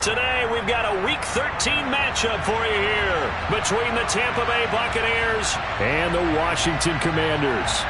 Today, we've got a Week 13 matchup for you here between the Tampa Bay Buccaneers and the Washington Commanders.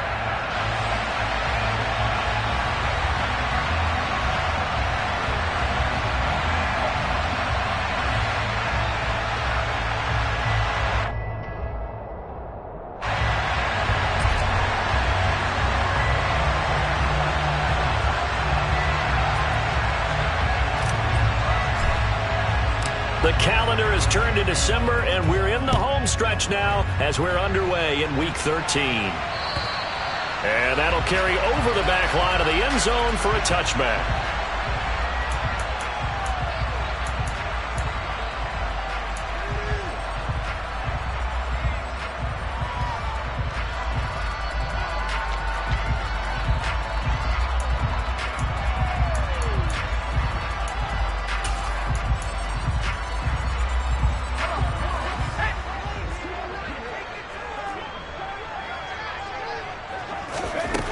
The calendar has turned to December, and we're in the home stretch now as we're underway in Week 13. And that'll carry over the back line of the end zone for a touchback.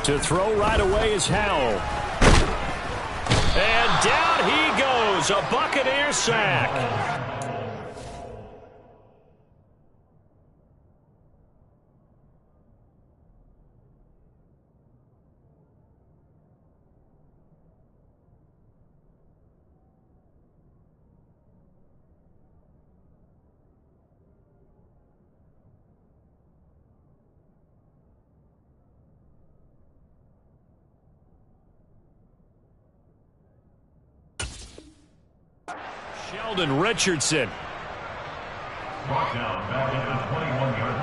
To throw right away is Howell. And down he goes. A Buccaneer sack. Sheldon Richardson. Brought down back at the 21-yard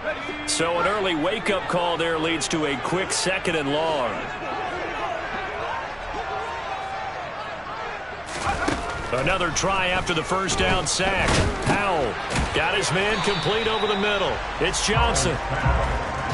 line. So an early wake-up call there leads to a quick 2nd and long. Another try after the first down sack. Howell got his man complete over the middle. It's Johnson.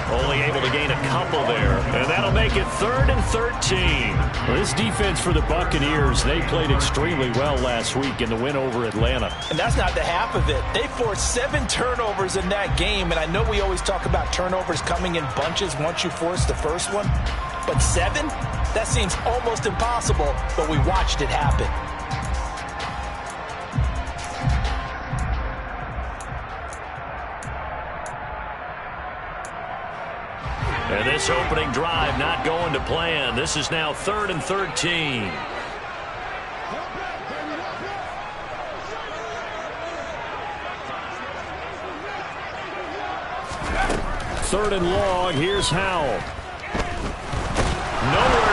Only able to gain a couple there, and that'll make it 3rd and 13. Well, this defense for the Buccaneers, they played extremely well last week in the win over Atlanta. And that's not the half of it. They forced 7 turnovers in that game, and I know we always talk about turnovers coming in bunches once you force the first one, but 7? That seems almost impossible, but we watched it happen. And this opening drive not going to plan. This is now 3rd and 13. Third and long. Here's Howell. Nowhere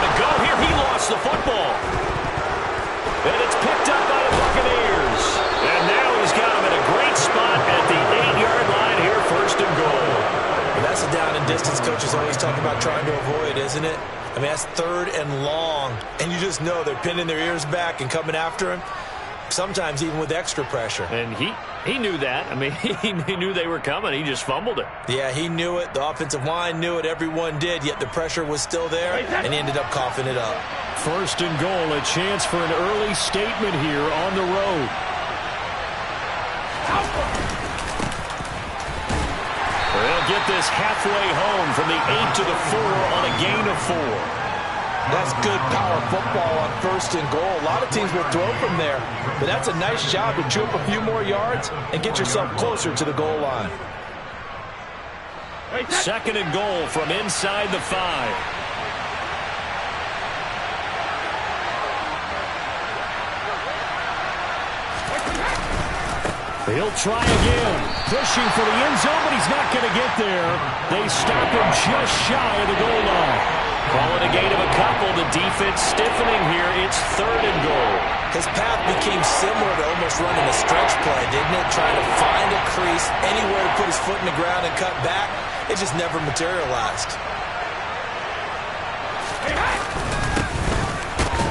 to go here. He lost the football. And it's picked up by the Buccaneers. And now he's got him in a great spot at the 8-yard line here, 1st and goal. That's a down and distance coaches always talk about trying to avoid, isn't it? I mean, that's 3rd and long, and you just know they're pinning their ears back and coming after him, sometimes even with extra pressure. And he knew that. I mean, he knew they were coming. He just fumbled it. Yeah, he knew it. The offensive line knew it. Everyone did, yet the pressure was still there, and he ended up coughing it up. 1st and goal, a chance for an early statement here on the road. They'll get this halfway home from the 8 to the 4 on a gain of 4. That's good power football on 1st and goal. A lot of teams will throw from there, but that's a nice job to chew up a few more yards and get yourself closer to the goal line. 2nd and goal from inside the 5. He'll try again, pushing for the end zone, but he's not going to get there. They stop him just shy of the goal line. Call it a gain of a couple. The defense stiffening here. It's 3rd and goal. His path became similar to almost running a stretch play, didn't it? Trying to find a crease, anywhere to put his foot in the ground and cut back. It just never materialized.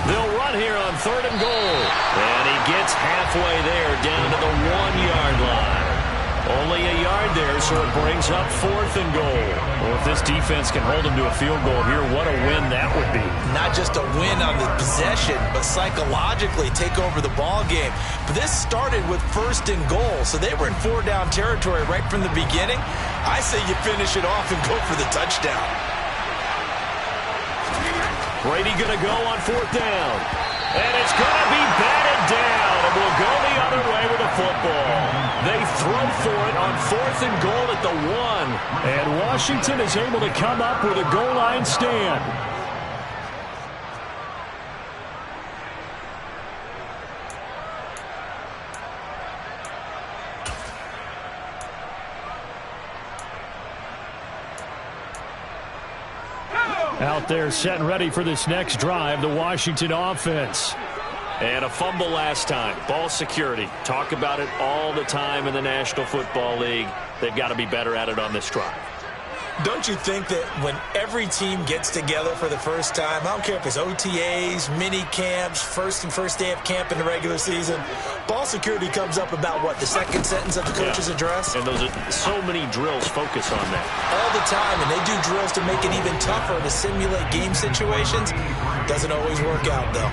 They'll run here on 3rd and goal. And he gets halfway there down to the 1-yard line. Only a yard there, so it brings up 4th and goal. Well, if this defense can hold him to a field goal here, what a win that would be. Not just a win on the possession, but psychologically take over the ball game. But this started with 1st and goal, so they were in 4-down territory right from the beginning. I say you finish it off and go for the touchdown. Brady going to go on 4th down. And it's going to be batted down, and will go the other way with the football. They throw for it on 4th and goal at the 1. And Washington is able to come up with a goal line stand. Out there set and ready for this next drive, the Washington offense. And a fumble last time. Ball security. Talk about it all the time in the National Football League. They've got to be better at it on this drive. Don't you think that when every team gets together for the first time, I don't care if it's OTAs, mini camps, first day of camp in the regular season, ball security comes up about, what, the second sentence of the coach's address? And those are so many drills focus on that. All the time, and they do drills to make it even tougher to simulate game situations. Doesn't always work out, though.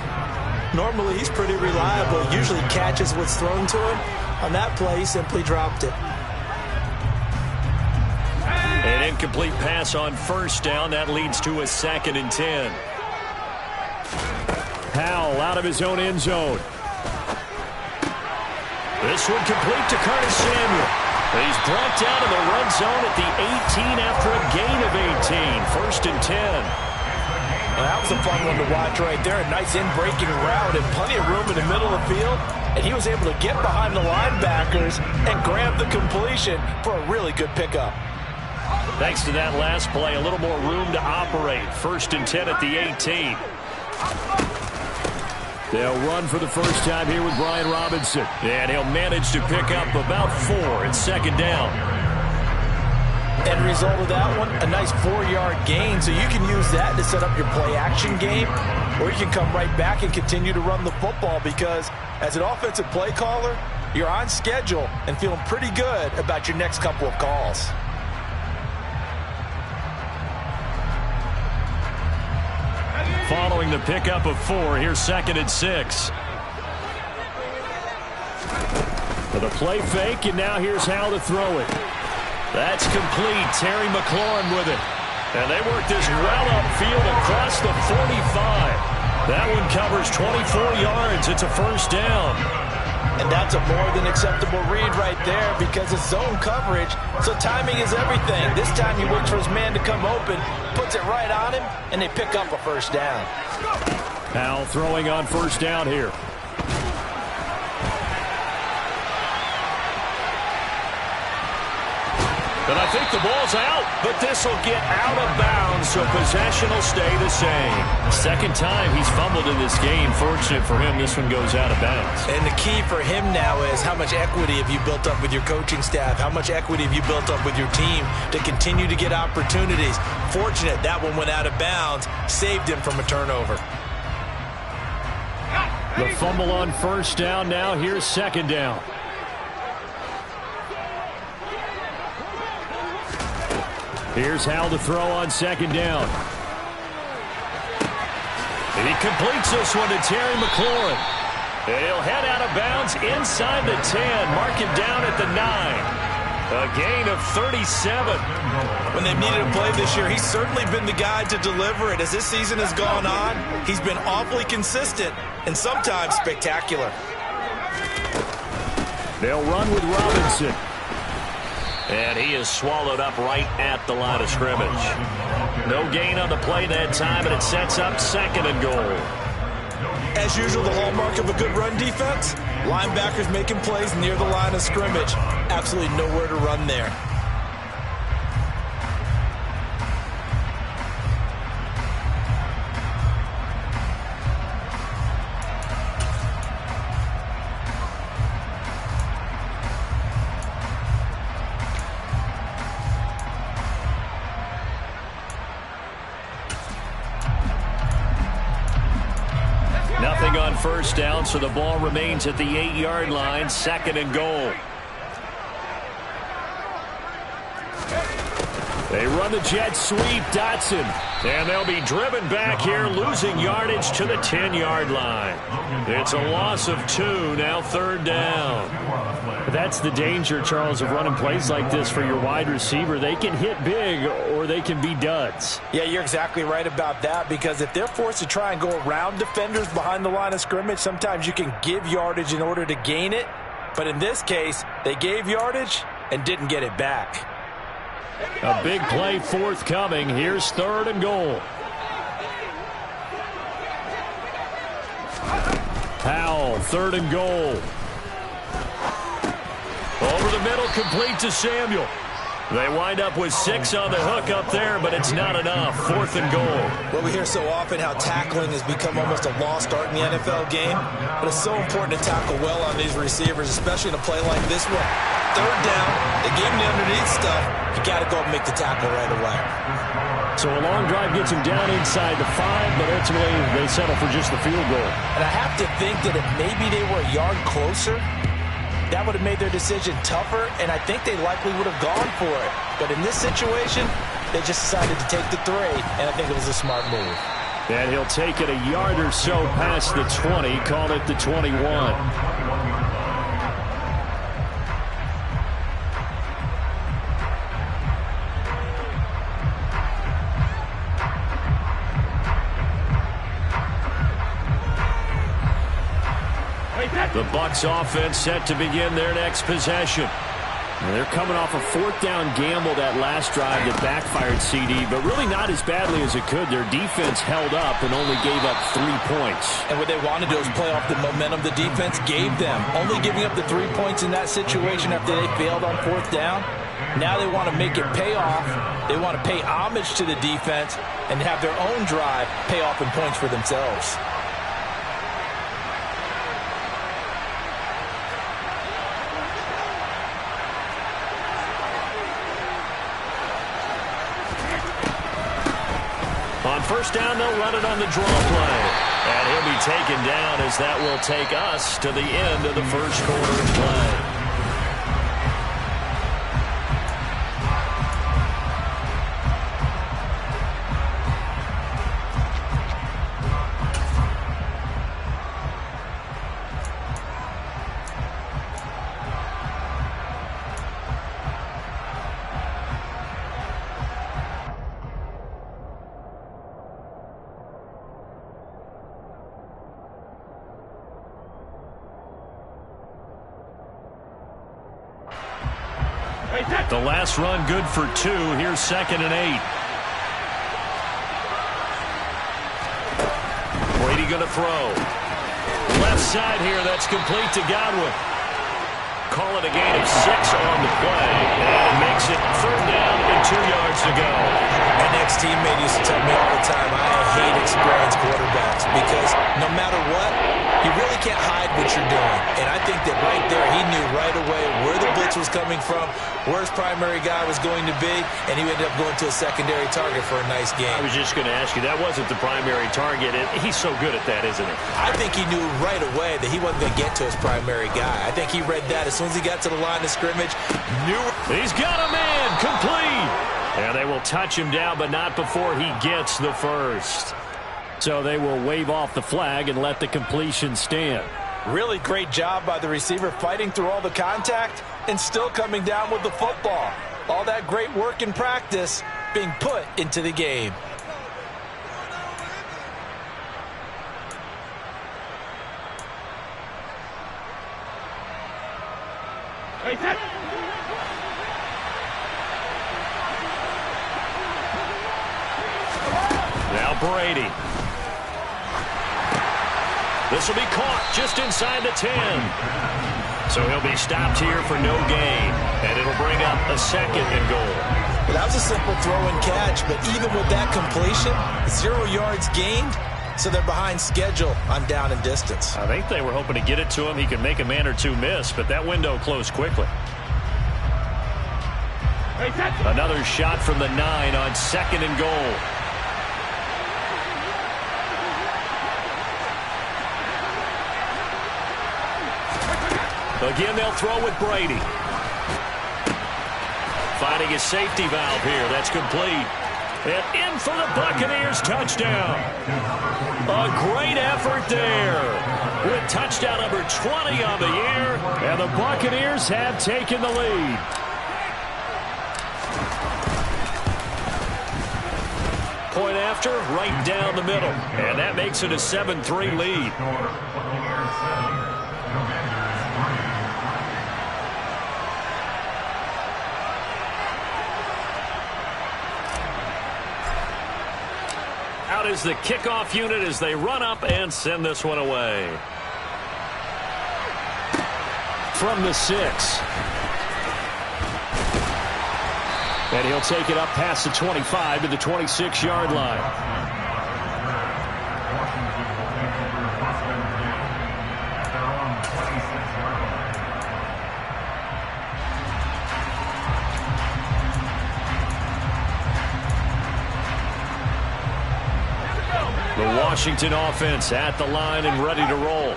Normally, he's pretty reliable, usually catches what's thrown to him. On that play, he simply dropped it. An incomplete pass on 1st down. That leads to a 2nd and 10. Howell out of his own end zone. This one complete to Curtis Samuel. He's brought down in the red zone at the 18 after a gain of 18. 1st and 10. Well, that was a fun one to watch right there. A nice in-breaking route and plenty of room in the middle of the field. And he was able to get behind the linebackers and grab the completion for a really good pickup. Thanks to that last play, a little more room to operate. 1st and 10 at the 18. They'll run for the first time here with Brian Robinson. And he'll manage to pick up about 4 at 2nd down. End result of that one, a nice 4-yard gain. So you can use that to set up your play-action game, or you can come right back and continue to run the football because as an offensive play caller, you're on schedule and feeling pretty good about your next couple of calls. Following the pickup of 4, here's 2nd and 6. For the play fake, and now here's how to throw it. That's complete. Terry McLaurin with it. And they work this well upfield across the 45. That one covers 24 yards. It's a 1st down. And that's a more than acceptable read right there because it's zone coverage, so timing is everything. This time he waits for his man to come open, puts it right on him, and they pick up a 1st down. Howell throwing on 1st down here. And I think the ball's out, but this will get out of bounds, so possession will stay the same. 2nd time he's fumbled in this game. Fortunate for him, this one goes out of bounds. And the key for him now is how much equity have you built up with your coaching staff? How much equity have you built up with your team to continue to get opportunities? Fortunate that one went out of bounds, saved him from a turnover. The fumble on 1st down. Now here's 2nd down. Here's Howell to throw on 2nd down. He completes this one to Terry McLaurin. And he'll head out of bounds inside the 10. Mark him down at the 9. A gain of 37. When they've needed a play this year, he's certainly been the guy to deliver it. As this season has gone on, he's been awfully consistent and sometimes spectacular. They'll run with Robinson. And he is swallowed up right at the line of scrimmage. No gain on the play that time, and it sets up 2nd and goal. As usual, the hallmark of a good run defense, linebackers making plays near the line of scrimmage. Absolutely nowhere to run there. Nothing on 1st down, so the ball remains at the 8-yard line. 2nd and goal. They run the jet sweep. Dotson And they'll be driven back here, losing yardage to the 10-yard line. It's a loss of 2, now 3rd down. That's the danger, Charles, of running plays like this for your wide receiver. They can hit big or they can be duds. Yeah, you're exactly right about that, because if they're forced to try and go around defenders behind the line of scrimmage, sometimes you can give yardage in order to gain it. But in this case, they gave yardage and didn't get it back. A big play forthcoming. Here's 3rd and goal. Powell, 3rd and goal. Over the middle, complete to Samuel. They wind up with 6 on the hook up there, but it's not enough. 4th and goal. Well, we hear so often how tackling has become almost a lost art in the NFL game, but it's so important to tackle well on these receivers, especially in a play like this one. 3rd down, they gave him the underneath stuff. You got to go and make the tackle right away. So a long drive gets him down inside the 5, but ultimately they settle for just the field goal. And I have to think that if maybe they were a yard closer, that would have made their decision tougher, and I think they likely would have gone for it. But in this situation, they just decided to take the 3, and I think it was a smart move. And he'll take it a yard or so past the 20, call it the 21. The Bucs offense set to begin their next possession. And they're coming off a 4th down gamble that last drive that backfired CD, but really not as badly as it could. Their defense held up and only gave up 3 points. And what they wanted to do is play off the momentum the defense gave them. Only giving up the 3 points in that situation after they failed on 4th down. Now they want to make it pay off. They want to pay homage to the defense and have their own drive pay off in points for themselves. On 1st down, they'll run it on the draw play. And he'll be taken down as that will take us to the end of the 1st quarter of play. The last run good for 2. Here's 2nd and 8. Brady going to throw. Left side here. That's complete to Godwin. Call it a gain of 6 on the play. And it makes it 3rd down and 2 yards to go. My next teammate used to tell me all the time, I hate experienced quarterbacks because no matter what, you really can't hide what you're doing. And I think that right there, he knew right away where the blitz was coming from, where his primary guy was going to be, and he ended up going to a secondary target for a nice game. I was just going to ask you, that wasn't the primary target. He's so good at that, isn't he? I think he knew right away that he wasn't going to get to his primary guy. I think he read that as soon as he got to the line of scrimmage. He's got a man, complete. And they will touch him down, but not before he gets the 1st. So they will wave off the flag and let the completion stand. Really great job by the receiver fighting through all the contact and still coming down with the football. All that great work in practice being put into the game. Now Brady. This will be caught just inside the 10. So he'll be stopped here for no gain. And it'll bring up a 2nd and goal. Well, that was a simple throw and catch, but even with that completion, 0 yards gained, so they're behind schedule on down and distance. I think they were hoping to get it to him. He could make a man or 2 miss, but that window closed quickly. Another shot from the 9 on 2nd and goal. Again, they'll throw with Brady. Finding his safety valve here. That's complete. And in for the Buccaneers touchdown. A great effort there. With touchdown number 20 on the year. And the Buccaneers have taken the lead. Point after, right down the middle. And that makes it a 7-3 lead. Out is the kickoff unit as they run up and send this one away. From the 6. And he'll take it up past the 25 to the 26-yard line. The Washington offense at the line and ready to roll.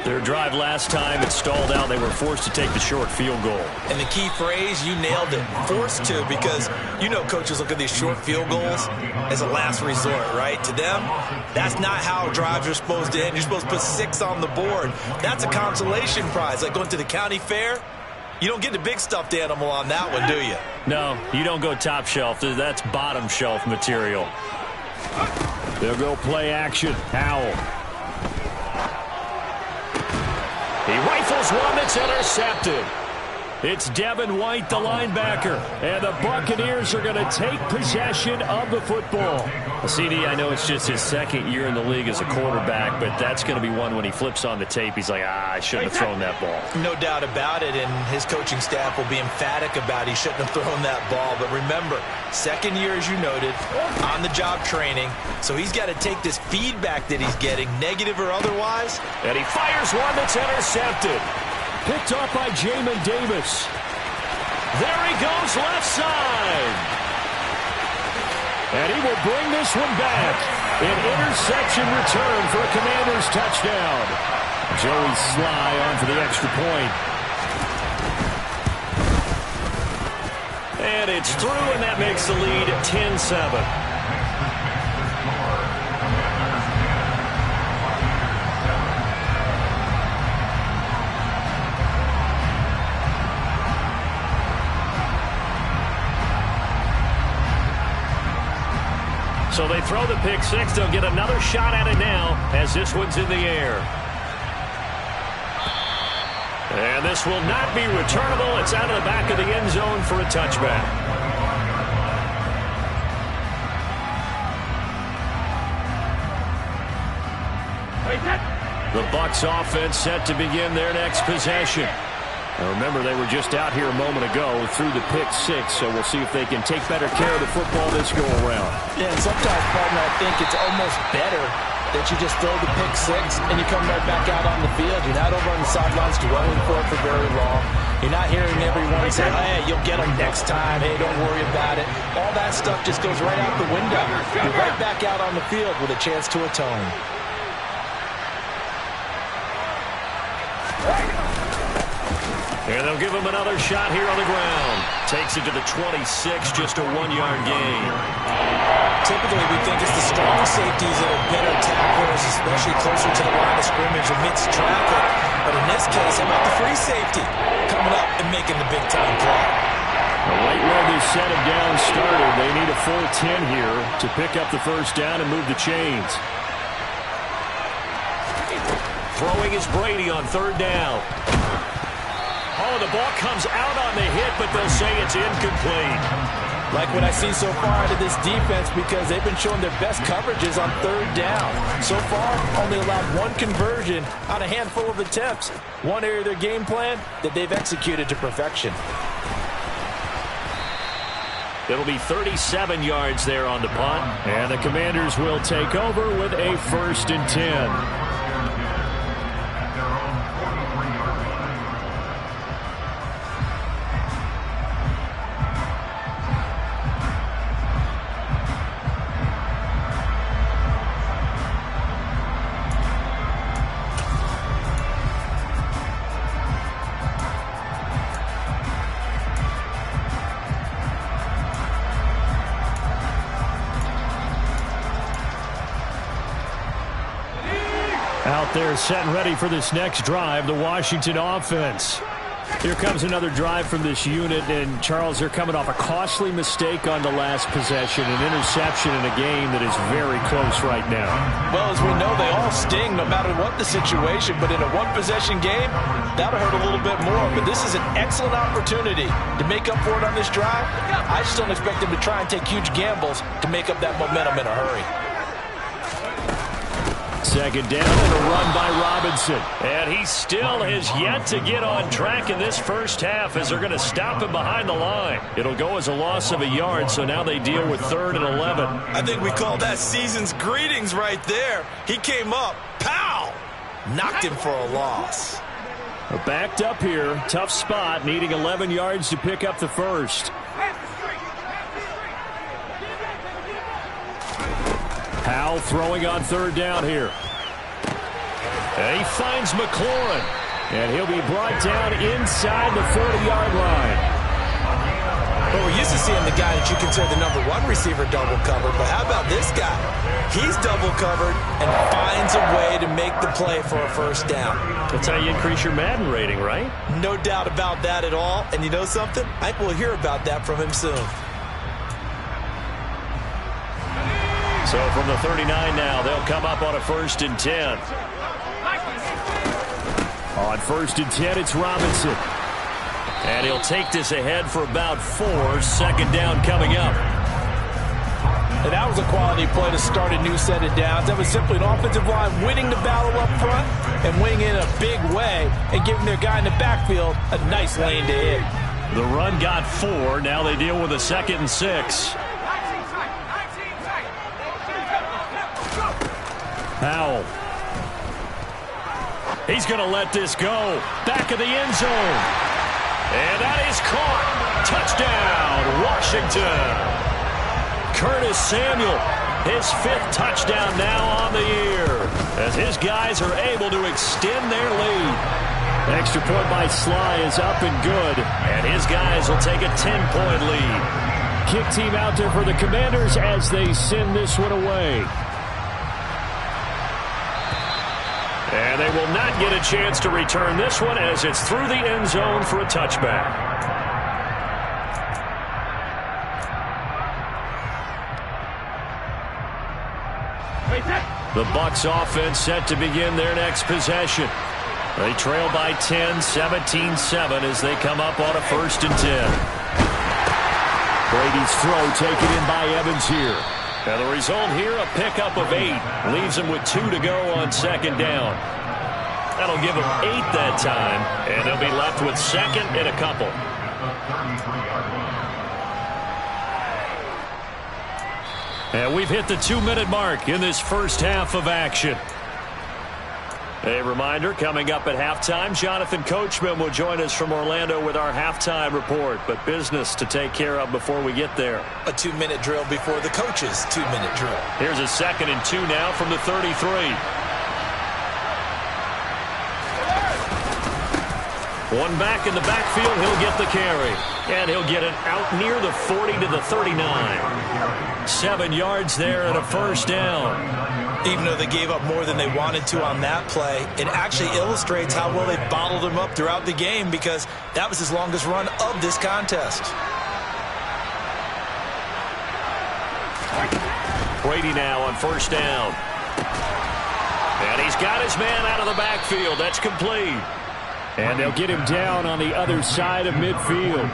Their drive last time, it stalled out. They were forced to take the short field goal. And the key phrase, you nailed it, forced to, because you know coaches look at these short field goals as a last resort, right? To them, that's not how drives are supposed to end. You're supposed to put 6 on the board. That's a consolation prize, like going to the county fair. You don't get the big stuffed animal on that one, do you? No, you don't go top shelf. That's bottom shelf material. They'll go play action. Howell. He rifles one that's intercepted. It's Devin White, the linebacker. And the Buccaneers are going to take possession of the football. CD, I know it's just his second year in the league as a quarterback, but that's going to be one when he flips on the tape. He's like, I shouldn't have thrown that ball. No doubt about it, and his coaching staff will be emphatic about he shouldn't have thrown that ball. But remember, second year, as you noted, on-the-job training, so he's got to take this feedback that he's getting, negative or otherwise. And he fires one that's intercepted. Picked off by Jamin Davis. There he goes, left side. And he will bring this one back. An interception return for a Commanders touchdown. Joey Sly on for the extra point. And it's through, and that makes the lead 10-7. So they throw the pick 6. They'll get another shot at it now as this one's in the air. And this will not be returnable. It's out of the back of the end zone for a touchback. The Bucs offense set to begin their next possession. Now remember, they were just out here a moment ago through the pick 6, so we'll see if they can take better care of the football this go-around. Yeah, and sometimes, partner, I think it's almost better that you just throw the pick 6 and you come right back out on the field. You're not over on the sidelines dwelling for it for very long. You're not hearing everyone say, hey, you'll get them next time. Hey, don't worry about it. All that stuff just goes right out the window. You're right back out on the field with a chance to atone. And they'll give him another shot here on the ground. Takes it to the 26, just a 1-yard gain. Typically, we think it's the strong safeties that are better tacklers, especially closer to the line of scrimmage amidst traffic. But in this case, how about the free safety coming up and making the big-time play? Right where they set him down started, they need a full 10 here to pick up the first down and move the chains. Throwing is Brady on 3rd down. Oh, the ball comes out on the hit, but they'll say it's incomplete. Like what I see so far out of this defense, because they've been showing their best coverages on 3rd down. So far, only allowed 1 conversion on a handful of attempts. One area of their game plan that they've executed to perfection. It'll be 37 yards there on the punt, and the Commanders will take over with a 1st and 10. Out there set and ready for this next drive, the Washington offense. Here comes another drive from this unit, and Charles, they're coming off a costly mistake on the last possession, an interception in a game that is very close right now. Well, as we know, they all sting no matter what the situation, but in a one-possession game, that'll hurt a little bit more. But this is an excellent opportunity to make up for it on this drive. I just don't expect them to try and take huge gambles to make up that momentum in a hurry. Second down and a run by Robinson. And he still has yet to get on track in this first half as they're going to stop him behind the line. It'll go as a loss of a yard, so now they deal with 3rd and 11. I think we call that season's greetings right there. He came up, pow! Knocked him for a loss. Backed up here, tough spot, needing 11 yards to pick up the first. Howell throwing on 3rd down here. And he finds McLaurin. And he'll be brought down inside the 40-yard line. Well, we're used to seeing the guy that you consider the #1 receiver double covered, but how about this guy? He's double covered and finds a way to make the play for a first down. That's how you increase your Madden rating, right? No doubt about that at all. And you know something? I think we'll hear about that from him soon. So from the 39 now, they'll come up on a 1st and 10. On 1st and 10, it's Robinson. And he'll take this ahead for about 4. 2nd down coming up. And that was a quality play to start a new set of downs. That was simply an offensive line winning the battle up front and winning in a big way and giving their guy in the backfield a nice lane to hit. The run got 4. Now they deal with a 2nd and 6. Howell. He's going to let this go. Back of the end zone. And that is caught. Touchdown, Washington. Curtis Samuel, his 5th touchdown now on the year, as his guys are able to extend their lead. Extra point by Sly is up and good, and his guys will take a 10-point lead. Kick team out there for the Commanders as they send this one away. And they will not get a chance to return this one as it's through the end zone for a touchback. The Bucs offense set to begin their next possession. They trail by 10, 17-7 as they come up on a 1st and 10. Brady's throw taken in by Evans here. And the result here, a pickup of 8. Leaves him with 2 to go on 2nd down. That'll give him 8 that time, and they'll be left with 2nd and a couple. And we've hit the 2-minute mark in this first half of action. A reminder, coming up at halftime, Jonathan Coachman will join us from Orlando with our halftime report, but business to take care of before we get there. A 2-minute drill before the coach's 2-minute drill. Here's a 2nd and 2 now from the 33. One back in the backfield, he'll get the carry. And he'll get it out near the 40 to the 39. 7 yards there and a 1st down. Even though they gave up more than they wanted to on that play, it actually illustrates how well they bottled him up throughout the game, because that was his longest run of this contest. Brady now on 1st down. And he's got his man out of the backfield. That's complete. And they'll get him down on the other side of midfield.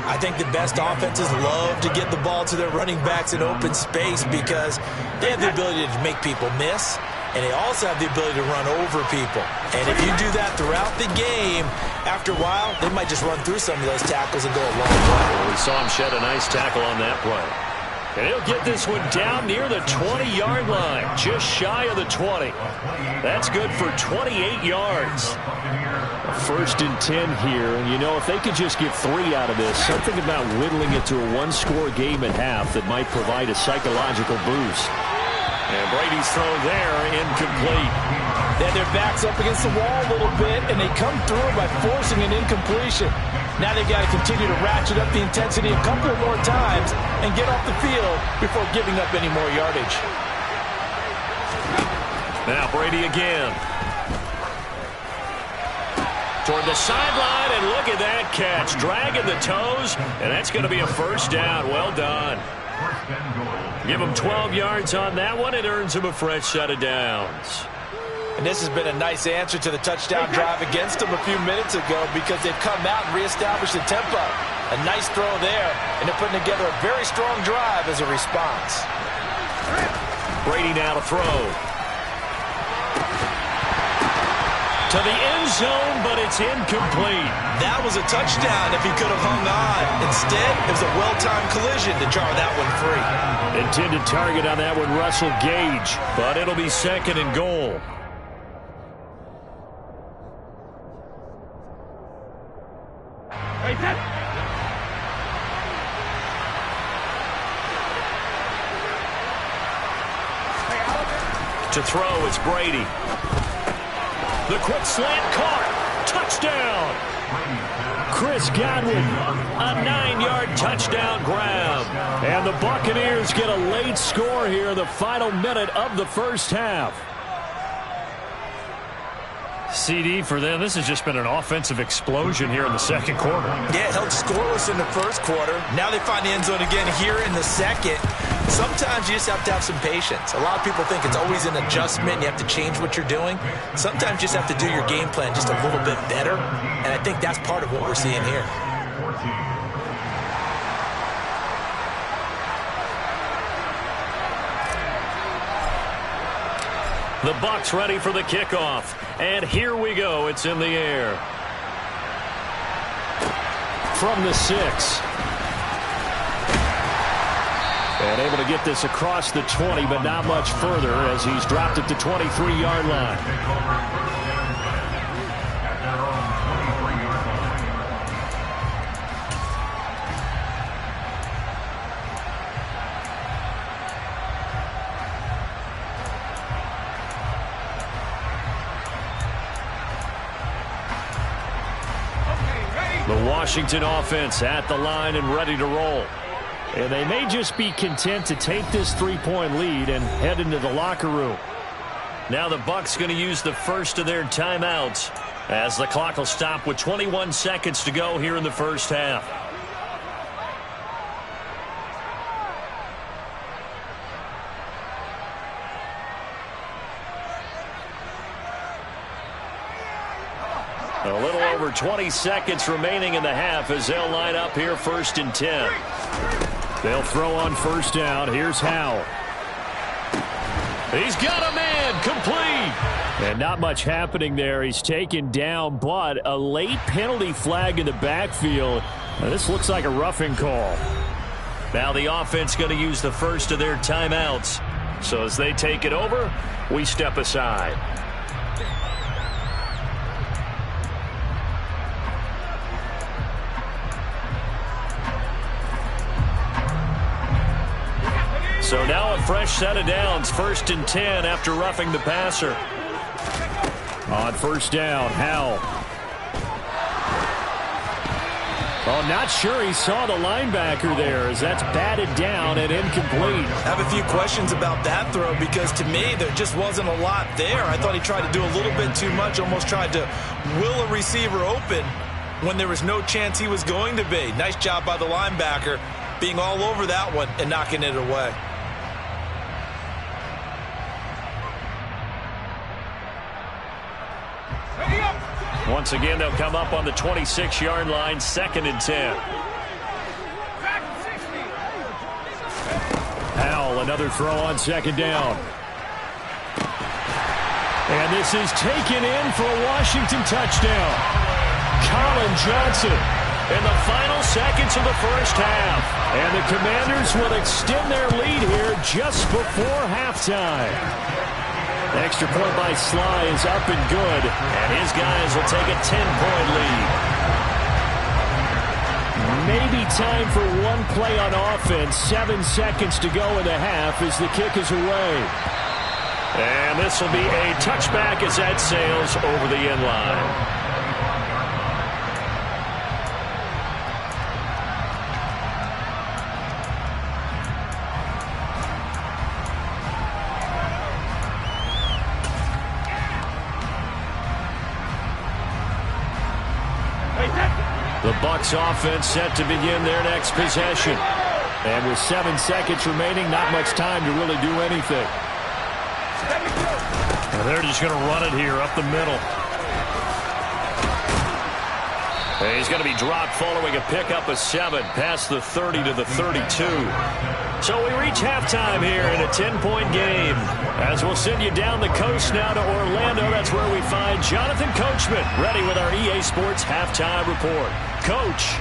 I think the best offenses love to get the ball to their running backs in open space because they have the ability to make people miss, and they also have the ability to run over people. And if you do that throughout the game, after a while, they might just run through some of those tackles and go a long way. We saw him shed a nice tackle on that play. And he'll get this one down near the 20-yard line, just shy of the 20. That's good for 28 yards. A 1st and 10 here, and you know, if they could just get 3 out of this, something about whittling it to a 1-score game at half that might provide a psychological boost. And Brady's throw there, incomplete. They had their backs up against the wall a little bit, and they come through by forcing an incompletion. Now they've got to continue to ratchet up the intensity a couple more times and get off the field before giving up any more yardage. Now Brady again. Toward the sideline, and look at that catch. Dragging the toes, and that's going to be a first down. Well done. Give him 12 yards on that one. It earns him a fresh set of downs. And this has been a nice answer to the touchdown drive against them a few minutes ago because they've come out and reestablished the tempo. A nice throw there, and they're putting together a very strong drive as a response. Brady now to throw. To the end zone, but it's incomplete. That was a touchdown if he could have hung on. Instead, it was a well-timed collision to jar that one free. Intended target on that one, Russell Gage, but it'll be second and goal. To throw, it's Brady. The quick slant caught. Touchdown. Chris Godwin, a 9-yard touchdown grab. And the Buccaneers get a late score here in the final minute of the first half. CD, for them, this has just been an offensive explosion here in the second quarter. Yeah, held scoreless in the first quarter. Now they find the end zone again here in the second. Sometimes you just have to have some patience. A lot of people think it's always an adjustment. You have to change what you're doing. Sometimes you just have to do your game plan just a little bit better. And I think that's part of what we're seeing here. The Bucs ready for the kickoff. And here we go. It's in the air. From the 6. And able to get this across the 20, but not much further as he's dropped it to 23-yard line. The Washington offense at the line and ready to roll. And they may just be content to take this 3-point lead and head into the locker room. Now the Bucs going to use the first of their timeouts as the clock will stop with 21 seconds to go here in the first half. A little over 20 seconds remaining in the half as they'll line up here first and 10. They'll throw on first down. Here's Howell. He's got a man, complete. And not much happening there. He's taken down, but a late penalty flag in the backfield. Now, this looks like a roughing call. Now the offense going to use the first of their timeouts. So as they take it over, we step aside. So now a fresh set of downs, first and 10 after roughing the passer. On first down, Howell. Oh, not sure he saw the linebacker there as that's batted down and incomplete. I have a few questions about that throw because to me there just wasn't a lot there. I thought he tried to do a little bit too much, almost tried to will a receiver open when there was no chance he was going to be. Nice job by the linebacker being all over that one and knocking it away. Once again, they'll come up on the 26-yard line, second and 10. Howell, another throw on second down. And this is taken in for a Washington touchdown. Colin Johnson in the final seconds of the first half. And the Commanders will extend their lead here just before halftime. Extra point by Sly is up and good, and his guys will take a 10-point lead. Maybe time for one play on offense. 7 seconds to go in the half as the kick is away. And this will be a touchback as that sails over the end line. The Bucs offense set to begin their next possession. And with 7 seconds remaining, not much time to really do anything. And they're just going to run it here up the middle. And he's going to be dropped following a pickup of 7 past the 30 to the 32. So we reach halftime here in a 10-point game. As we'll send you down the coast now to Orlando, that's where we find Jonathan Coachman ready with our EA Sports halftime report. Coach.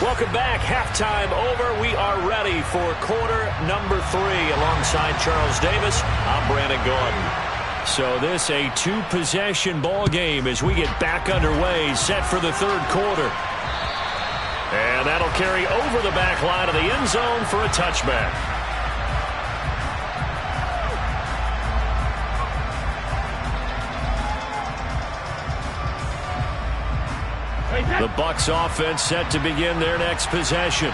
Welcome back. Halftime over. We are ready for quarter number 3. Alongside Charles Davis, I'm Brandon Gaudin. So this a 2-possession ball game as we get back underway, set for the third quarter. And that'll carry over the back line of the end zone for a touchback. The Bucs offense set to begin their next possession.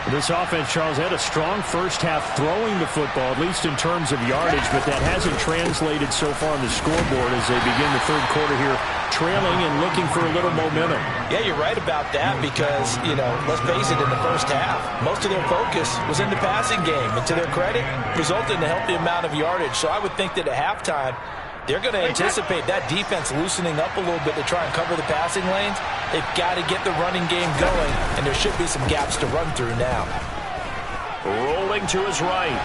This offense, Charles, had a strong first half throwing the football, at least in terms of yardage, but that hasn't translated so far on the scoreboard as they begin the third quarter here, trailing and looking for a little momentum. Yeah, you're right about that because, let's face it, in the first half, most of their focus was in the passing game. And to their credit, resulted in a healthy amount of yardage. So I would think that at halftime, they're going to anticipate that defense loosening up a little bit to try and cover the passing lanes. They've got to get the running game going, and there should be some gaps to run through now. Rolling to his right.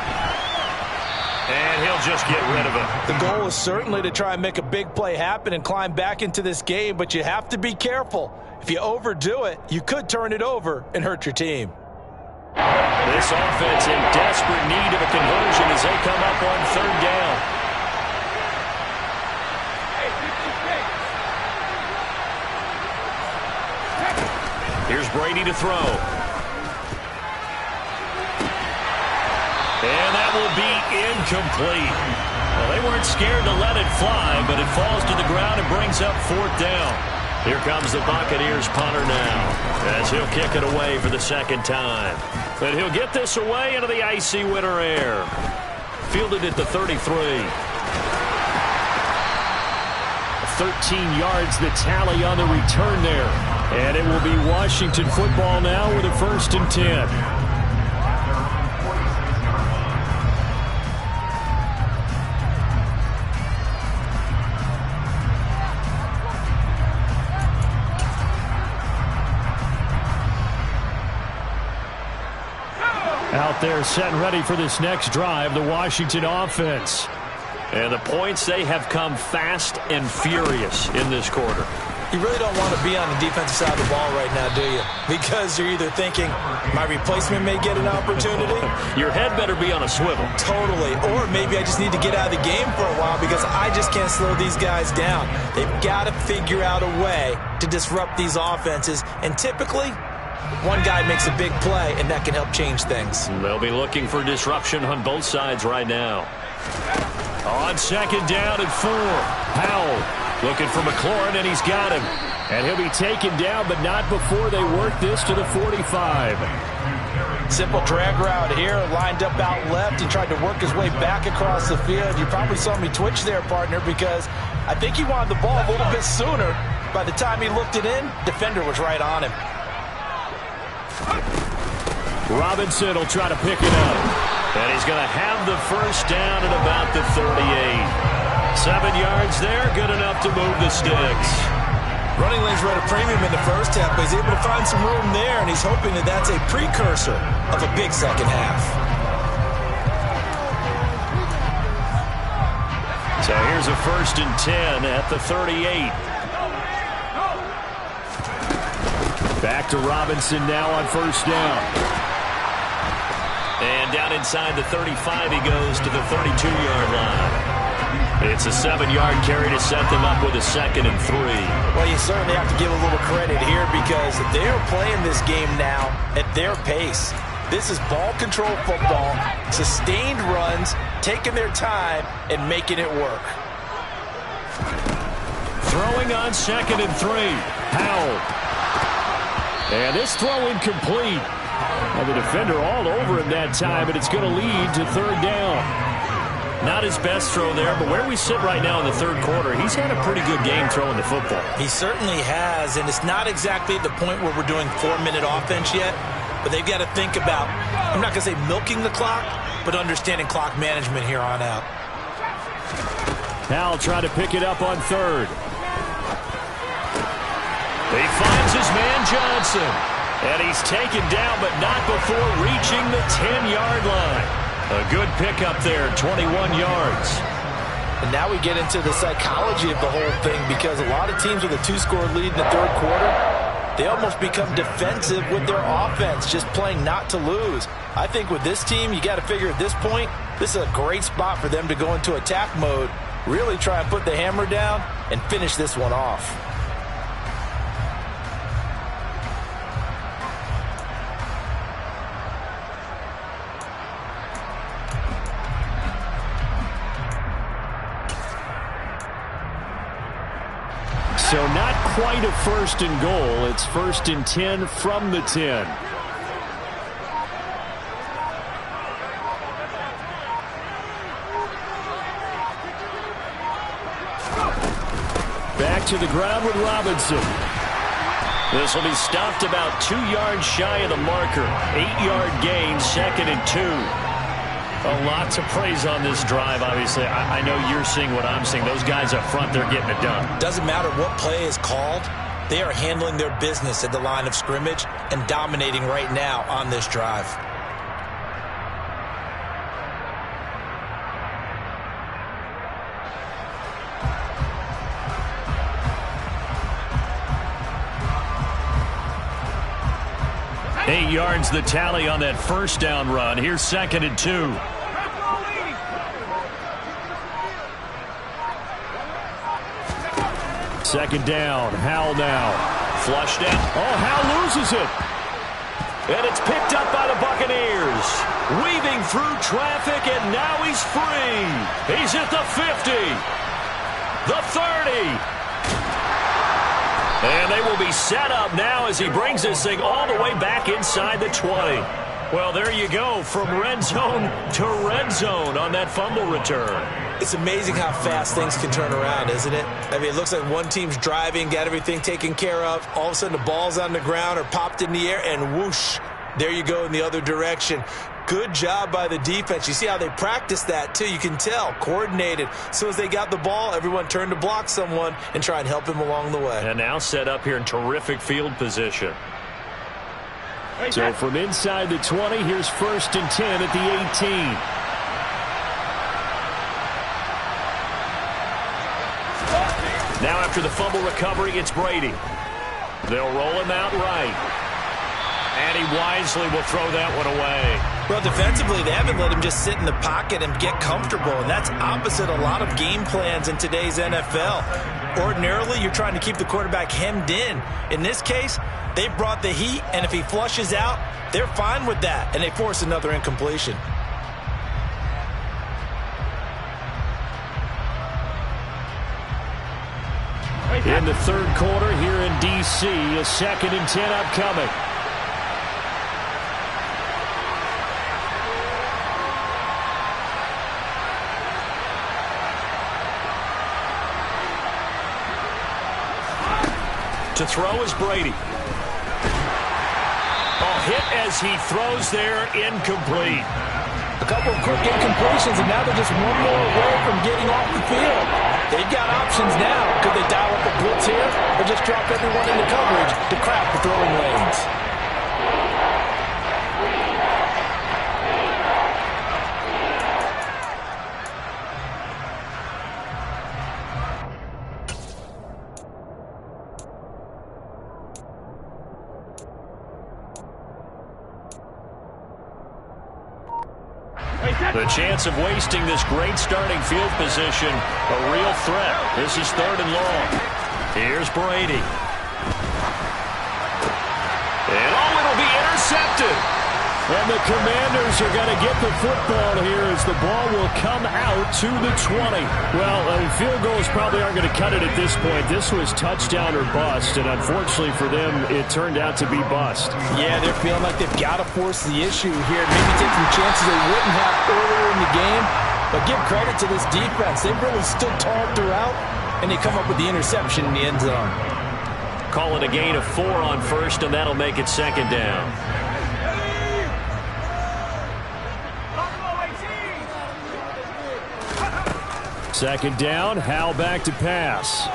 And he'll just get rid of it. The goal is certainly to try and make a big play happen and climb back into this game, but you have to be careful. If you overdo it, you could turn it over and hurt your team. This offense in desperate need of a conversion as they come up on third down. Here's Brady to throw. And that will be incomplete. Well, they weren't scared to let it fly, but it falls to the ground and brings up fourth down. Here comes the Buccaneers punter now, as he'll kick it away for the second time. But he'll get this away into the icy winter air. Fielded at the 33. 13 yards the tally on the return there. And it will be Washington football now with a 1st and 10. Out there set and ready for this next drive, the Washington offense. And the points, they have come fast and furious in this quarter. You really don't want to be on the defensive side of the ball right now, do you? Because you're either thinking, my replacement may get an opportunity. Your head better be on a swivel. Totally. Or maybe I just need to get out of the game for a while because I just can't slow these guys down. They've got to figure out a way to disrupt these offenses. And typically, one guy makes a big play, and that can help change things. They'll be looking for disruption on both sides right now. On second down and 4, Powell looking for McLaurin, and he's got him. And he'll be taken down, but not before they work this to the 45. Simple drag route here, lined up out left and tried to work his way back across the field. You probably saw me twitch there, partner, because I think he wanted the ball a little bit sooner. By the time he looked it in, defender was right on him. Robinson will try to pick it up. And he's going to have the first down at about the 38. 7 yards there, good enough to move the sticks. Running lanes were at a premium in the first half, but he's able to find some room there, and he's hoping that that's a precursor of a big second half. So here's a 1st and 10 at the 38. Back to Robinson now on 1st down. And down inside the 35 he goes to the 32-yard line. It's a 7-yard carry to set them up with a 2nd and 3. Well, you certainly have to give a little credit here because they're playing this game now at their pace. This is ball control football, sustained runs, taking their time, and making it work. Throwing on 2nd and 3. Howell. And this throw incomplete. Now the defender all over him that time, but it's going to lead to 3rd down. Not his best throw there, but where we sit right now in the 3rd quarter, he's had a pretty good game throwing the football. He certainly has, and it's not exactly at the point where we're doing 4-minute offense yet, but they've got to think about, I'm not going to say milking the clock, but understanding clock management here on out. Howell trying to pick it up on 3rd. He finds his man Johnson, and he's taken down, but not before reaching the 10-yard line. A good pickup there, 21 yards. And now we get into the psychology of the whole thing, because a lot of teams with a 2-score lead in the 3rd quarter, they almost become defensive with their offense, just playing not to lose. I think with this team, you got to figure at this point, this is a great spot for them to go into attack mode, really try and put the hammer down and finish this one off. So not quite a 1st and goal. It's 1st and 10 from the 10. Back to the ground with Robinson. This will be stopped about 2 yards shy of the marker. 8-yard gain, 2nd and 2. A lot to praise on this drive, obviously. I know you're seeing what I'm seeing. Those guys up front, they're getting it done. Doesn't matter what play is called. They are handling their business at the line of scrimmage and dominating right now on this drive. Eight yards the tally on that 1st down run. Here's 2nd and 2. Second down. Howell now. Flushed out. Oh, Howell loses it. And it's picked up by the Buccaneers. Weaving through traffic, and now he's free. He's at the 50. The 30. And they will be set up now as he brings this thing all the way back inside the 20. Well, there you go, from red zone to red zone on that fumble return. It's amazing how fast things can turn around, isn't it? I mean, it looks like one team's driving, got everything taken care of. All of a sudden, the ball's on the ground or popped in the air, and whoosh, there you go in the other direction. Good job by the defense. You see how they practiced that, too. You can tell, coordinated. As soon as they got the ball, everyone turned to block someone and try and help him along the way. And now set up here in terrific field position. So from inside the 20, here's 1st and 10 at the 18. Now after the fumble recovery, it's Brady. They'll roll him out right. And he wisely will throw that one away. Well, defensively, they haven't let him just sit in the pocket and get comfortable, and that's opposite a lot of game plans in today's NFL. Ordinarily, you're trying to keep the quarterback hemmed in. In this case, they brought the heat, and if he flushes out, they're fine with that, and they force another incompletion. In the 3rd quarter here in D.C., a 2nd and 10 upcoming. To throw is Brady. Hit as he throws there, incomplete. A couple of quick incompletions, and now they're just one more away from getting off the field. They've got options now. Could they dial up a blitz here or just drop everyone into coverage to crack the throwing lanes? The chance of wasting this great starting field position, a real threat. This is 3rd and long. Here's Brady. And it'll be intercepted. And the Commanders are going to get the football here as the ball will come out to the 20. Well, field goals probably aren't going to cut it at this point. This was touchdown or bust, and unfortunately for them, it turned out to be bust. Yeah, they're feeling like they've got to force the issue here. Maybe take some chances they wouldn't have earlier in the game. But give credit to this defense. They've really stood tall throughout, and they come up with the interception in the end zone. Call it a gain of 4 on first, and that'll make it second down. Second down, Howell back to pass.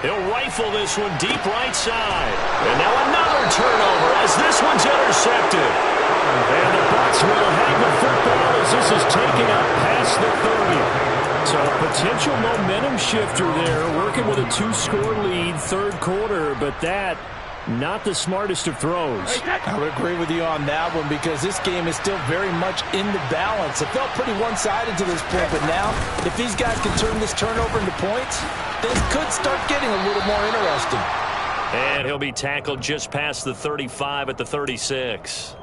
He'll rifle this one deep right side. And now another turnover as this one's intercepted. And the Bucs will have the football as this is taken up past the 30. So a potential momentum shifter there, working with a 2-score lead, third quarter, but that not the smartest of throws. I would agree with you on that one because this game is still very much in the balance. It felt pretty one-sided to this point, but now if these guys can turn this turnover into points, things could start getting a little more interesting. And he'll be tackled just past the 35 at the 36.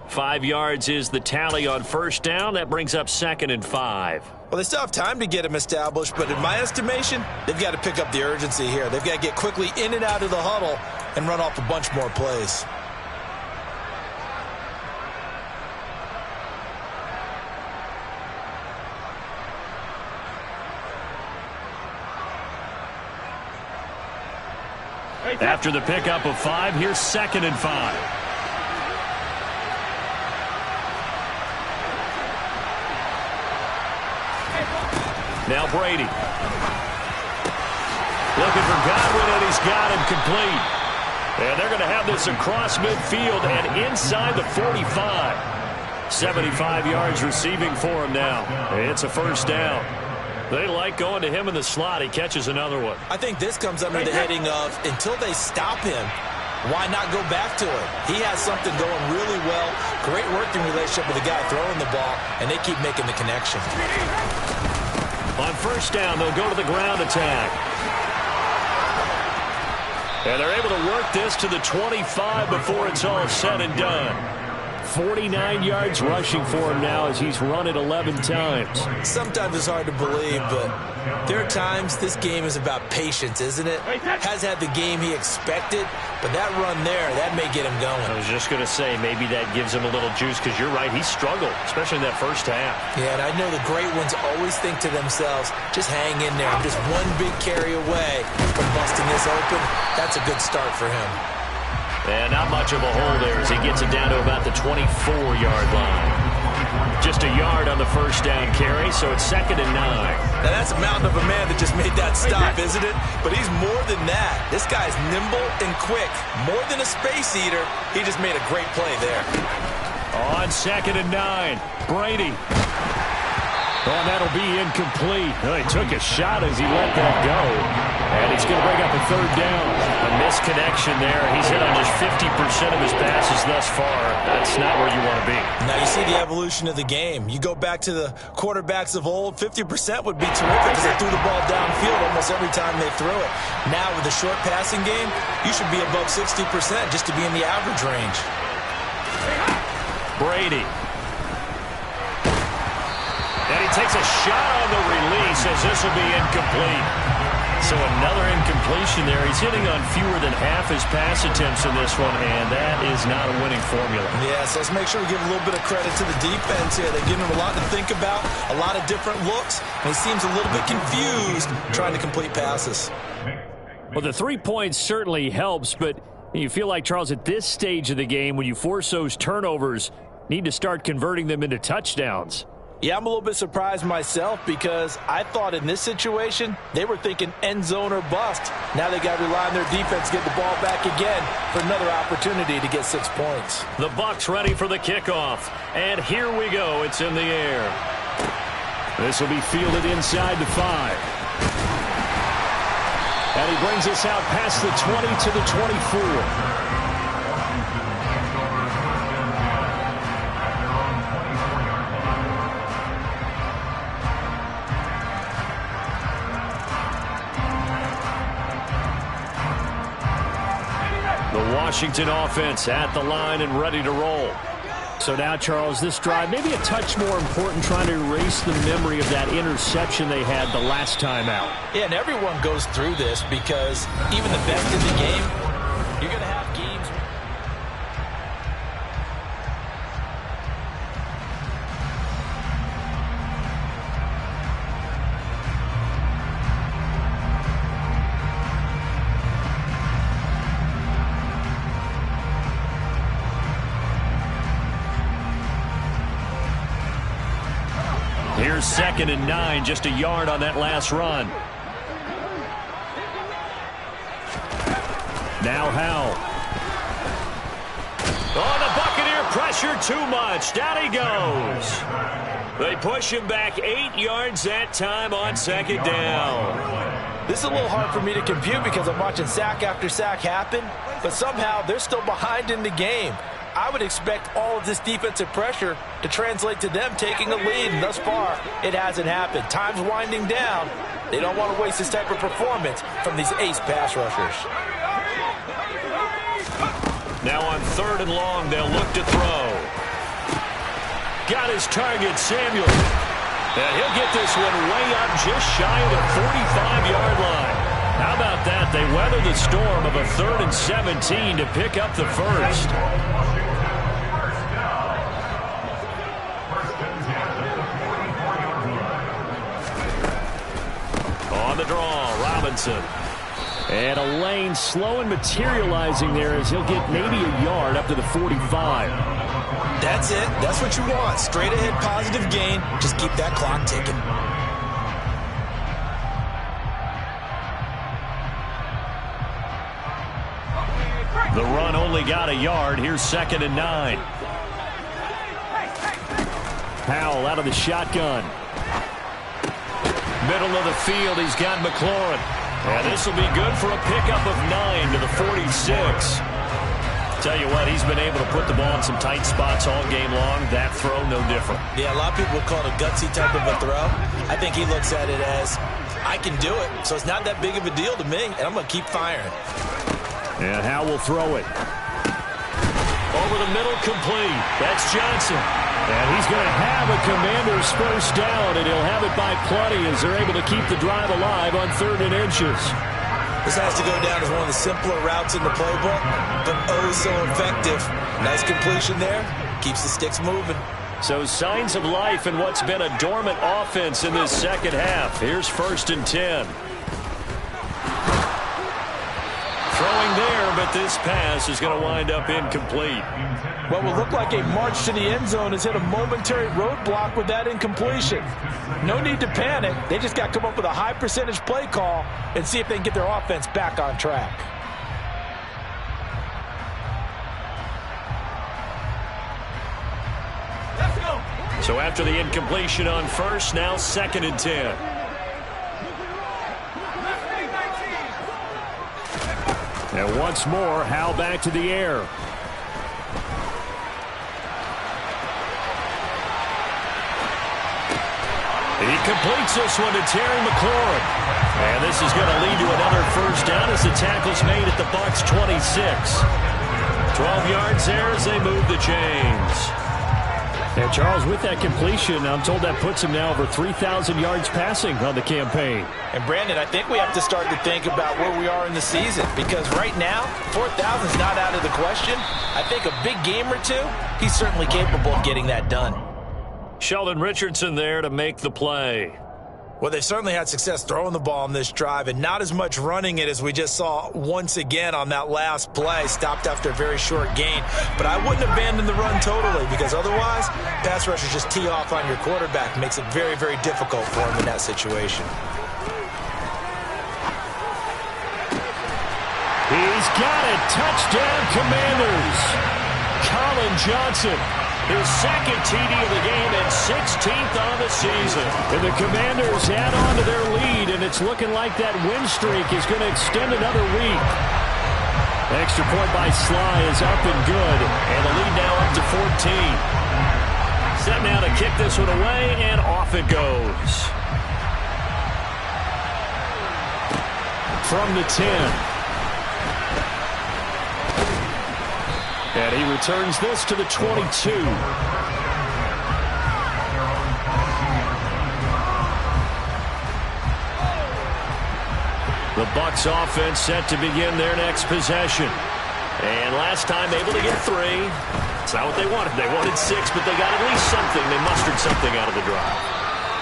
5 yards is the tally on first down. That brings up 2nd and 5. Well, they still have time to get him established, but in my estimation, they've got to pick up the urgency here. They've got to get quickly in and out of the huddle and run off a bunch more plays. After the pickup of 5, here's 2nd and 5. Now Brady. Looking for Godwin, and he's got him complete. And they're going to have this across midfield and inside the 45. 75 yards receiving for him now. It's a first down. They like going to him in the slot. He catches another one. I think this comes under the heading of until they stop him, why not go back to it? He has something going really well. Great working relationship with the guy throwing the ball, and they keep making the connection. On first down, they'll go to the ground attack. And they're able to work this to the 25 before it's all said and done. 49 yards rushing for him now as he's run it 11 times. Sometimes it's hard to believe, but there are times this game is about patience, isn't it? Has had the game he expected, but that run there, that may get him going. I was just going to say, maybe that gives him a little juice, because you're right, he struggled, especially in that first half. Yeah, and I know the great ones always think to themselves, just hang in there. I'm just one big carry away from busting this open. That's a good start for him. And not much of a hole there as he gets it down to about the 24-yard line. Just a yard on the first down carry, so it's 2nd and 9. Now that's a mountain of a man that just made that stop, isn't it? But he's more than that. This guy's nimble and quick. More than a space eater, he just made a great play there. On 2nd and 9, Brady. Oh, and that'll be incomplete. Well, he took a shot as he let that go. And he's going to bring up a third down. A misconnection there. He's hit on just 50% of his passes thus far. That's not where you want to be. Now you see the evolution of the game. You go back to the quarterbacks of old, 50% would be terrific because they threw the ball downfield almost every time they threw it. Now with the short passing game, you should be above 60% just to be in the average range. Brady. And he takes a shot on the release as this will be incomplete. So another incompletion there. He's hitting on fewer than half his pass attempts in this one, and that is not a winning formula. Yeah, so let's make sure we give a little bit of credit to the defense here. They've given him a lot to think about, a lot of different looks, and he seems a little bit confused trying to complete passes. Well, the 3 points certainly helps, but you feel like, Charles, at this stage of the game, when you force those turnovers, need to start converting them into touchdowns. Yeah, I'm a little bit surprised myself because I thought in this situation they were thinking end zone or bust. Now they got to rely on their defense to get the ball back again for another opportunity to get 6 points. The Bucs ready for the kickoff. And here we go. It's in the air. This will be fielded inside the 5. And he brings us out past the 20 to the 24. Washington offense at the line and ready to roll. So now, Charles, this drive maybe a touch more important, trying to erase the memory of that interception they had the last time out. Yeah, and everyone goes through this because even the best in the game, you're going to have games. Here's 2nd and 9, just a yard on that last run. Now Howell. Oh, the Buccaneer pressure too much. Down he goes. They push him back 8 yards that time on 2nd down. This is a little hard for me to compute because I'm watching sack after sack happen, but somehow they're still behind in the game. I would expect all of this defensive pressure to translate to them taking a lead, and thus far, it hasn't happened. Time's winding down. They don't want to waste this type of performance from these ace pass rushers. Now on 3rd and long, they'll look to throw. Got his target, Samuel. And he'll get this one way up just shy of the 45-yard line. How about that? They weather the storm of a 3rd and 17 to pick up the first. On the draw, Robinson. And a lane slow and materializing there as he'll get maybe a yard up to the 45. That's it. That's what you want. Straight ahead positive gain. Just keep that clock ticking. The run only got a yard. Here's 2nd and 9. Howell out of the shotgun. Middle of the field, he's got McLaurin. And this will be good for a pickup of 9 to the 46. Tell you what, he's been able to put the ball in some tight spots all game long. That throw, no different. Yeah, a lot of people would call it a gutsy type of a throw. I think he looks at it as, I can do it, so it's not that big of a deal to me, and I'm going to keep firing. And Howe will throw it. Over the middle, complete. That's Johnson. And he's going to have a Commanders first down, and he'll have it by plenty as they're able to keep the drive alive on 3rd and inches. This has to go down as one of the simpler routes in the playbook, but oh so effective. Nice completion there. Keeps the sticks moving. So signs of life in what's been a dormant offense in this second half. Here's 1st and 10. Throwing there, but this pass is going to wind up incomplete. What will look like a march to the end zone has hit a momentary roadblock with that incompletion. No need to panic. They just got to come up with a high percentage play call and see if they can get their offense back on track. Let's go. So after the incompletion on 1st, now 2nd and 10. And once more, Howe back to the air. He completes this one to Terry McLaurin. And this is going to lead to another first down as the tackle's made at the Bucs 26. 12 yards there as they move the chains. And Charles, with that completion, I'm told that puts him now over 3,000 yards passing on the campaign. And Brandon, I think we have to start to think about where we are in the season, because right now, 4,000 is not out of the question. I think a big game or two, he's certainly capable of getting that done. Sheldon Richardson there to make the play. Well, they've certainly had success throwing the ball on this drive and not as much running it as we just saw once again on that last play, stopped after a very short gain. But I wouldn't abandon the run totally, because otherwise, pass rushers just tee off on your quarterback. Makes it very, very difficult for him in that situation. He's got it. Touchdown, Commanders. Colin Johnson. His 2nd TD of the game and 16th on the season. And the Commanders add on to their lead, and it's looking like that win streak is going to extend another week. Extra point by Sly is up and good, and the lead now up to 14. Set now to kick this one away, and off it goes. From the 10. And he returns this to the 22. The Bucs offense set to begin their next possession. And last time able to get 3. It's not what they wanted. They wanted 6, but they got at least something. They mustered something out of the drive.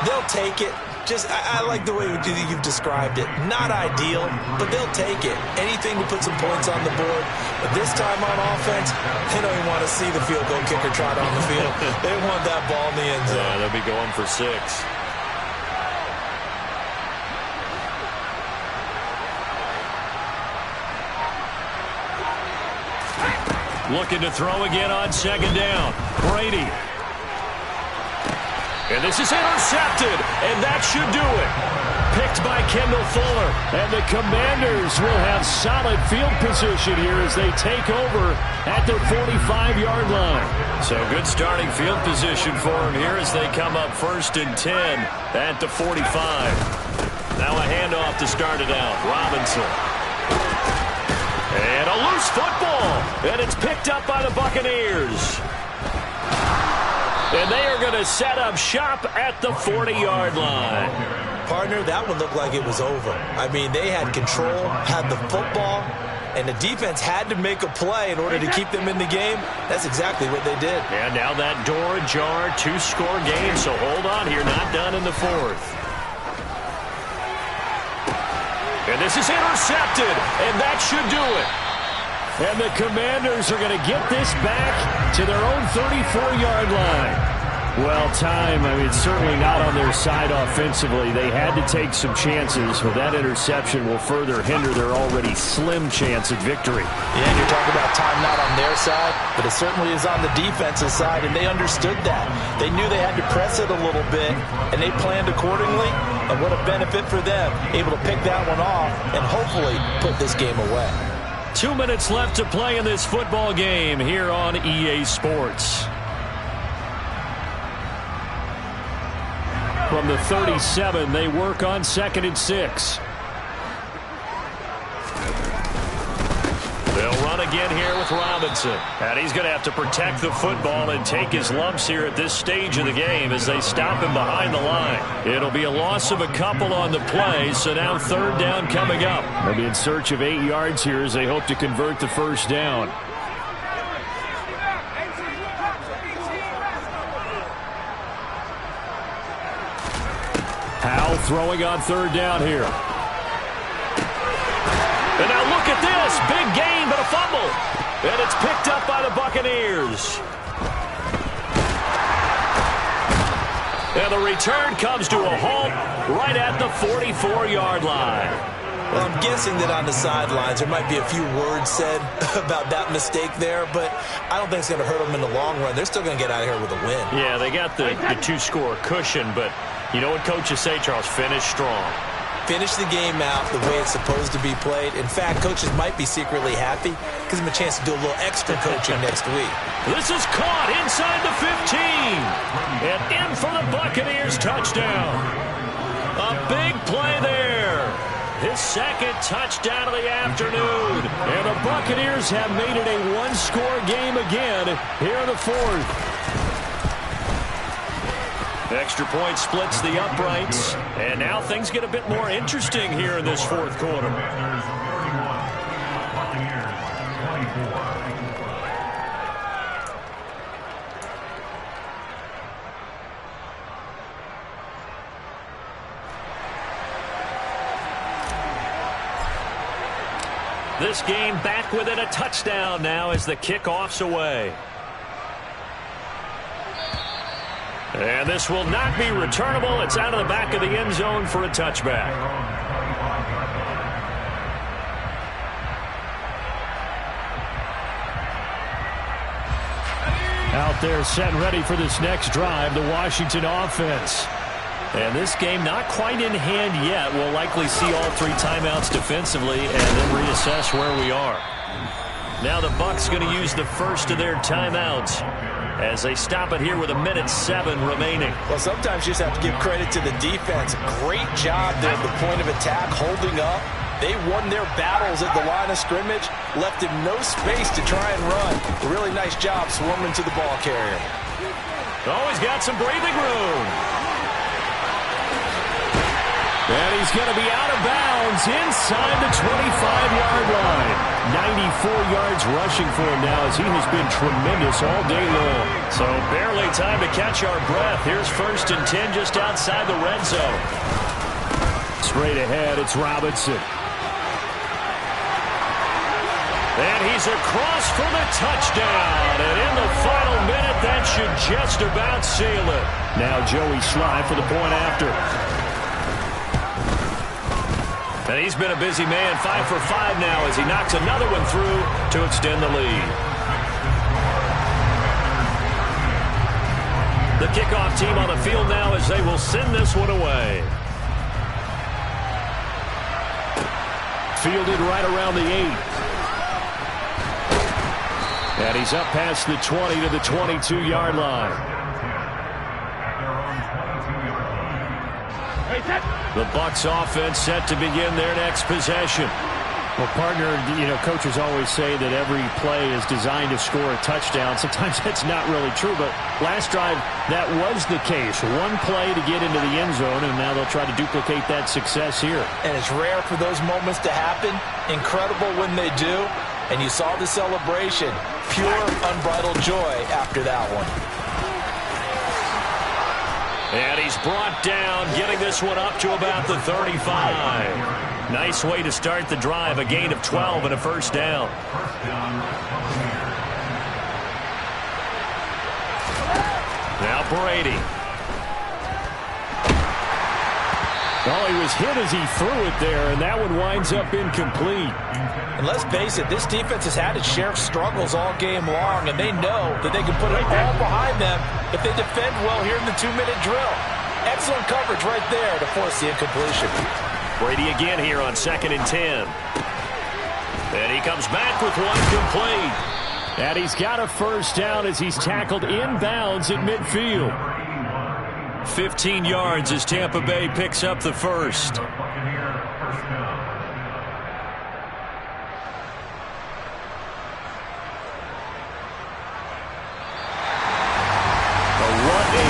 They'll take it. I like the way you've described it. Not ideal, but they'll take it. Anything to put some points on the board. But this time on offense, they don't even want to see the field goal kicker trot on the field. They want that ball in the end zone. Yeah, they'll be going for 6. Looking to throw again on second down. Brady. And this is intercepted, and that should do it. Picked by Kendall Fuller. And the Commanders will have solid field position here as they take over at their 45-yard line. So good starting field position for them here as they come up 1st and 10 at the 45. Now a handoff to start it out. Robinson. And a loose football. And it's picked up by the Buccaneers. And they are going to set up shop at the 40-yard line. Partner, that one looked like it was over. I mean, they had control, had the football, and the defense had to make a play in order to keep them in the game. That's exactly what they did. And now that door ajar, 2-score game, so hold on here, not done in the 4th. And this is intercepted, and that should do it. And the Commanders are going to get this back to their own 34-yard line. Well, time, I mean, it's certainly not on their side offensively. They had to take some chances, but that interception will further hinder their already slim chance at victory. Yeah, and you're talking about time not on their side, but it certainly is on the defensive side, and they understood that. They knew they had to press it a little bit, and they planned accordingly, and what a benefit for them, able to pick that one off and hopefully put this game away. 2 minutes left to play in this football game here on EA Sports. From the 37, they work on 2nd and 6. They'll run again here with Robinson. And he's going to have to protect the football and take his lumps here at this stage of the game as they stop him behind the line. It'll be a loss of a couple on the play, so now 3rd down coming up. They'll be in search of 8 yards here as they hope to convert the 1st down. Howell throwing on 3rd down here. And now look at this. Big gain, but a fumble. And it's picked up by the Buccaneers. And the return comes to a halt right at the 44-yard line. Well, I'm guessing that on the sidelines there might be a few words said about that mistake there, but I don't think it's going to hurt them in the long run. They're still going to get out of here with a win. Yeah, they got the 2-score cushion, but you know what coaches say, Charles? Finish strong. Finish the game out the way it's supposed to be played. In fact, coaches might be secretly happy. Gives them a chance to do a little extra coaching next week. This is caught inside the 15. And in for the Buccaneers touchdown. A big play there. His 2nd touchdown of the afternoon. And the Buccaneers have made it a 1-score game again here in the 4th. Extra point splits the uprights. And now things get a bit more interesting here in this 4th quarter. This game back within a touchdown now as the kickoff's away. And this will not be returnable. It's out of the back of the end zone for a touchback. Out there set and ready for this next drive, the Washington offense. And this game not quite in hand yet. We'll likely see all 3 timeouts defensively and then reassess where we are. Now the Bucs going to use the first of their timeouts as they stop it here with 1:07 remaining. Well, sometimes you just have to give credit to the defense. Great job there at the point of attack, holding up, They won their battles at the line of scrimmage, left him no space to try and run. A really nice job swarming to the ball carrier. Oh, he's got some breathing room. And he's going to be out of bounds inside the 25-yard line. 94 yards rushing for him now as he has been tremendous all day long. So barely time to catch our breath. Here's 1st and 10 just outside the red zone. Straight ahead, it's Robinson. And he's across for the touchdown. And in the final minute, that should just about seal it. Now Joey Slye for the point after. And he's been a busy man, 5 for 5 now as he knocks another one through to extend the lead. The kickoff team on the field now as they will send this one away. Fielded right around the 8. And he's up past the 20 to the 22-yard line. The Bucs offense set to begin their next possession. Well, partner, coaches always say that every play is designed to score a touchdown. Sometimes that's not really true, but last drive, that was the case. One play to get into the end zone, and now they'll try to duplicate that success here. And it's rare for those moments to happen. Incredible when they do. And you saw the celebration. Pure, unbridled joy after that one. And he's brought down, getting this one up to about the 35. Nice way to start the drive, a gain of 12 and a first down. Now Brady. Oh, he was hit as he threw it there, and that one winds up incomplete. And let's face it, this defense has had its share of struggles all game long, and they know that they can put it all behind them if they defend well here in the 2-minute drill. Excellent coverage right there to force the incompletion. Brady again here on 2nd and 10. And he comes back with one complete. And he's got a first down as he's tackled inbounds at midfield. 15 yards as Tampa Bay picks up the first.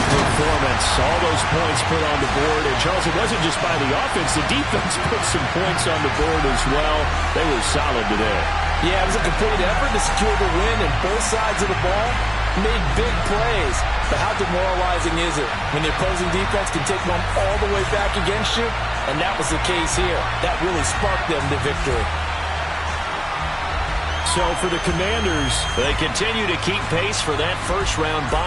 Performance, all those points put on the board. And Charles, it wasn't just by the offense. The defense put some points on the board as well. They were solid today. Yeah, it was a complete effort to secure the win, and both sides of the ball made big plays. But how demoralizing is it when the opposing defense can take one all the way back against you? And that was the case here. That really sparked them to victory. So for the Commanders, they continue to keep pace for that first round bye.